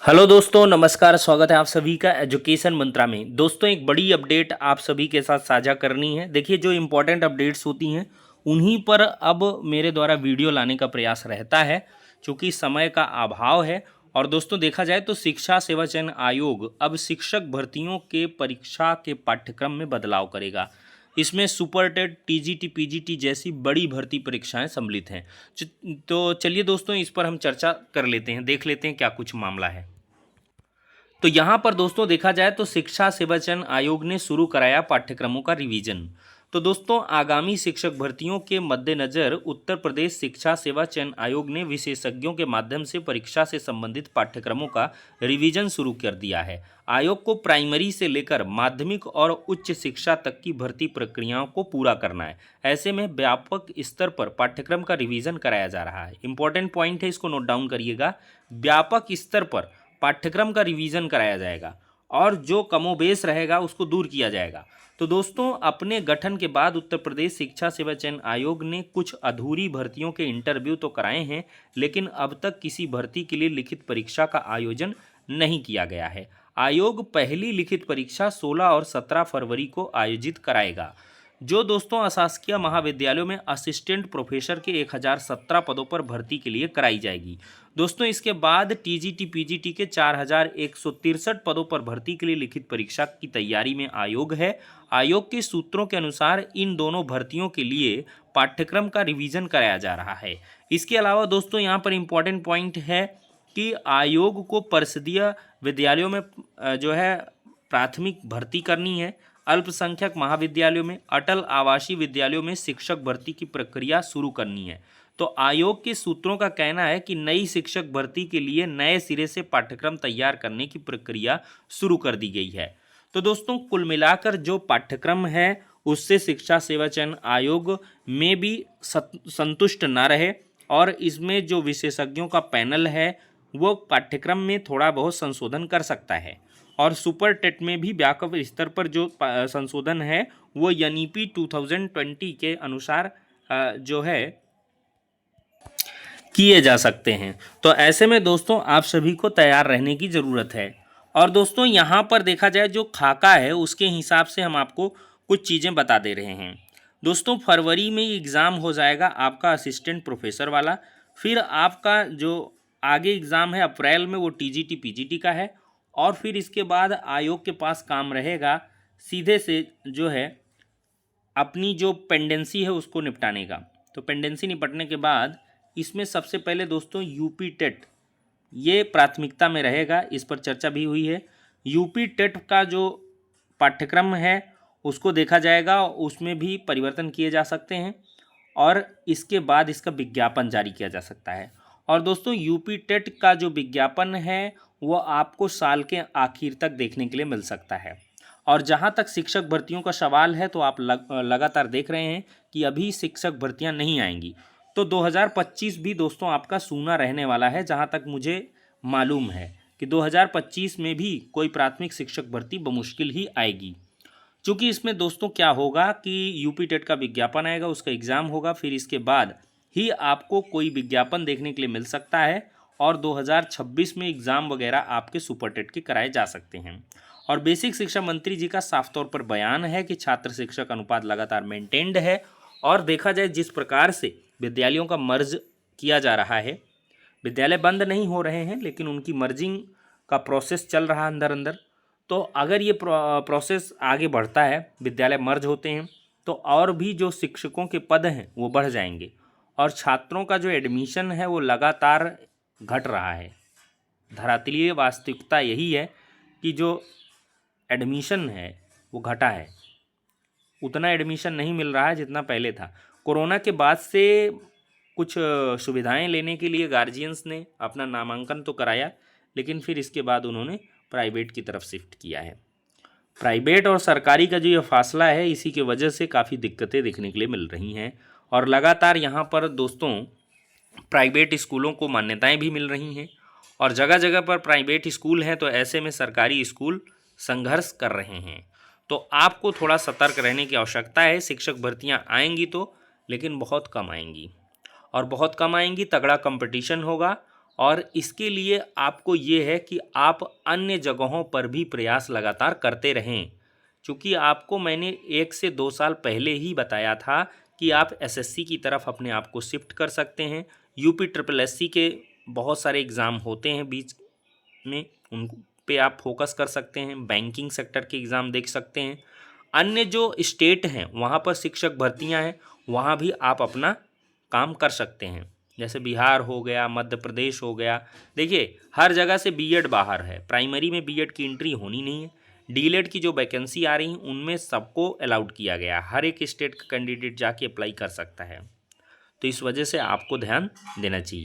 Hello दोस्तों, नमस्कार। स्वागत है आप सभी का एजुकेशन मंत्रा में। दोस्तों, एक बड़ी अपडेट आप सभी के साथ साझा करनी है। देखिए, जो इम्पोर्टेंट अपडेट्स होती हैं उन्हीं पर अब मेरे द्वारा वीडियो लाने का प्रयास रहता है, क्योंकि समय का अभाव है। और दोस्तों, देखा जाए तो शिक्षा सेवा चयन आयोग अब शिक्षक भर्तियों के परीक्षा के पाठ्यक्रम में बदलाव करेगा। इसमें सुपर टेट, टीजीटी, पीजीटी जैसी बड़ी भर्ती परीक्षाएं सम्मिलित हैं। तो चलिए दोस्तों, इस पर हम चर्चा कर लेते हैं, देख लेते हैं क्या कुछ मामला है। तो यहाँ पर दोस्तों देखा जाए तो शिक्षा सेवा चयन आयोग ने शुरू कराया पाठ्यक्रमों का रिवीजन। तो दोस्तों, आगामी शिक्षक भर्तियों के मद्देनज़र उत्तर प्रदेश शिक्षा सेवा चयन आयोग ने विशेषज्ञों के माध्यम से परीक्षा से संबंधित पाठ्यक्रमों का रिवीजन शुरू कर दिया है। आयोग को प्राइमरी से लेकर माध्यमिक और उच्च शिक्षा तक की भर्ती प्रक्रियाओं को पूरा करना है। ऐसे में व्यापक स्तर पर पाठ्यक्रम का रिवीजन कराया जा रहा है। इंपॉर्टेंट पॉइंट है, इसको नोट डाउन करिएगा। व्यापक स्तर पर पाठ्यक्रम का रिवीजन कराया जाएगा और जो कमोबेश रहेगा उसको दूर किया जाएगा। तो दोस्तों, अपने गठन के बाद उत्तर प्रदेश शिक्षा सेवा चयन आयोग ने कुछ अधूरी भर्तियों के इंटरव्यू तो कराए हैं, लेकिन अब तक किसी भर्ती के लिए लिखित परीक्षा का आयोजन नहीं किया गया है। आयोग पहली लिखित परीक्षा 16 और 17 फरवरी को आयोजित कराएगा, जो दोस्तों अशासकीय महाविद्यालयों में असिस्टेंट प्रोफेसर के 1017 पदों पर भर्ती के लिए कराई जाएगी। दोस्तों, इसके बाद टीजीटी, पीजीटी के 4163 पदों पर भर्ती के लिए लिखित परीक्षा की तैयारी में आयोग है। आयोग के सूत्रों के अनुसार इन दोनों भर्तियों के लिए पाठ्यक्रम का रिवीजन कराया जा रहा है। इसके अलावा दोस्तों, यहाँ पर इम्पॉर्टेंट पॉइंट है कि आयोग को परिषदीय विद्यालयों में जो है प्राथमिक भर्ती करनी है। अल्पसंख्यक महाविद्यालयों में, अटल आवासीय विद्यालयों में शिक्षक भर्ती की प्रक्रिया शुरू करनी है। तो आयोग के सूत्रों का कहना है कि नई शिक्षक भर्ती के लिए नए सिरे से पाठ्यक्रम तैयार करने की प्रक्रिया शुरू कर दी गई है। तो दोस्तों, कुल मिलाकर जो पाठ्यक्रम है उससे शिक्षा सेवा चयन आयोग में भी संतुष्ट न रहे और इसमें जो विशेषज्ञों का पैनल है वो पाठ्यक्रम में थोड़ा बहुत संशोधन कर सकता है। और सुपर टेट में भी व्यापक स्तर पर जो संशोधन है वो एनईपी 2020 के अनुसार जो है किए जा सकते हैं। तो ऐसे में दोस्तों, आप सभी को तैयार रहने की ज़रूरत है। और दोस्तों, यहाँ पर देखा जाए जो खाका है उसके हिसाब से हम आपको कुछ चीज़ें बता दे रहे हैं। दोस्तों, फरवरी में एग्ज़ाम हो जाएगा आपका असिस्टेंट प्रोफेसर वाला। फिर आपका जो आगे एग्ज़ाम है अप्रैल में, वो टीजीटी, पीजीटी का है। और फिर इसके बाद आयोग के पास काम रहेगा सीधे से जो है अपनी जो पेंडेंसी है उसको निपटाने का। तो पेंडेंसी निपटने के बाद इसमें सबसे पहले दोस्तों यूपी टेट ये प्राथमिकता में रहेगा। इस पर चर्चा भी हुई है। यूपी टेट का जो पाठ्यक्रम है उसको देखा जाएगा, उसमें भी परिवर्तन किए जा सकते हैं और इसके बाद इसका विज्ञापन जारी किया जा सकता है। और दोस्तों, यूपी टेट का जो विज्ञापन है वो आपको साल के आखिर तक देखने के लिए मिल सकता है। और जहाँ तक शिक्षक भर्तियों का सवाल है तो आप लगातार देख रहे हैं कि अभी शिक्षक भर्तियाँ नहीं आएंगी। तो 2025 भी दोस्तों आपका सूना रहने वाला है। जहाँ तक मुझे मालूम है कि 2025 में भी कोई प्राथमिक शिक्षक भर्ती बमुश्किल ही आएगी। क्योंकि इसमें दोस्तों क्या होगा कि यूपी टेट का विज्ञापन आएगा, उसका एग्ज़ाम होगा, फिर इसके बाद ही आपको कोई विज्ञापन देखने के लिए मिल सकता है और 2026 में एग्ज़ाम वगैरह आपके सुपर टेट के कराए जा सकते हैं। और बेसिक शिक्षा मंत्री जी का साफ तौर पर बयान है कि छात्र शिक्षक अनुपात लगातार मेंटेन्ड है। और देखा जाए जिस प्रकार से विद्यालयों का मर्ज किया जा रहा है, विद्यालय बंद नहीं हो रहे हैं लेकिन उनकी मर्जिंग का प्रोसेस चल रहा है अंदर अंदर। तो अगर ये प्रोसेस आगे बढ़ता है, विद्यालय मर्ज होते हैं, तो और भी जो शिक्षकों के पद हैं वो बढ़ जाएंगे और छात्रों का जो एडमिशन है वो लगातार घट रहा है। धरातलीय वास्तविकता यही है कि जो एडमिशन है वो घटा है, उतना एडमिशन नहीं मिल रहा है जितना पहले था। कोरोना के बाद से कुछ सुविधाएं लेने के लिए गार्जियंस ने अपना नामांकन तो कराया, लेकिन फिर इसके बाद उन्होंने प्राइवेट की तरफ शिफ्ट किया है। प्राइवेट और सरकारी का जो ये फासला है, इसी के वजह से काफ़ी दिक्कतें देखने के लिए मिल रही हैं। और लगातार यहाँ पर दोस्तों प्राइवेट स्कूलों को मान्यताएं भी मिल रही हैं और जगह जगह पर प्राइवेट स्कूल हैं, तो ऐसे में सरकारी स्कूल संघर्ष कर रहे हैं। तो आपको थोड़ा सतर्क रहने की आवश्यकता है। शिक्षक भर्तियाँ आएंगी तो, लेकिन बहुत कम आएंगी और बहुत कम आएंगी, तगड़ा कंपटीशन होगा और इसके लिए आपको ये है कि आप अन्य जगहों पर भी प्रयास लगातार करते रहें, क्योंकि आपको मैंने 1 से 2 साल पहले ही बताया था कि आप एसएससी की तरफ अपने आप को शिफ्ट कर सकते हैं। यूपी ट्रिपल एससी के बहुत सारे एग्ज़ाम होते हैं बीच में, उन पे आप फोकस कर सकते हैं। बैंकिंग सेक्टर के एग्ज़ाम देख सकते हैं। अन्य जो स्टेट हैं वहाँ पर शिक्षक भर्तियाँ हैं, वहाँ भी आप अपना काम कर सकते हैं। जैसे बिहार हो गया, मध्य प्रदेश हो गया। देखिए हर जगह से बीएड बाहर है, प्राइमरी में बीएड की एंट्री होनी नहीं है। डीएलएड की जो वैकेंसी आ रही हैं उनमें सबको अलाउड किया गया है, हर एक स्टेट का कैंडिडेट जाके अप्लाई कर सकता है। तो इस वजह से आपको ध्यान देना चाहिए।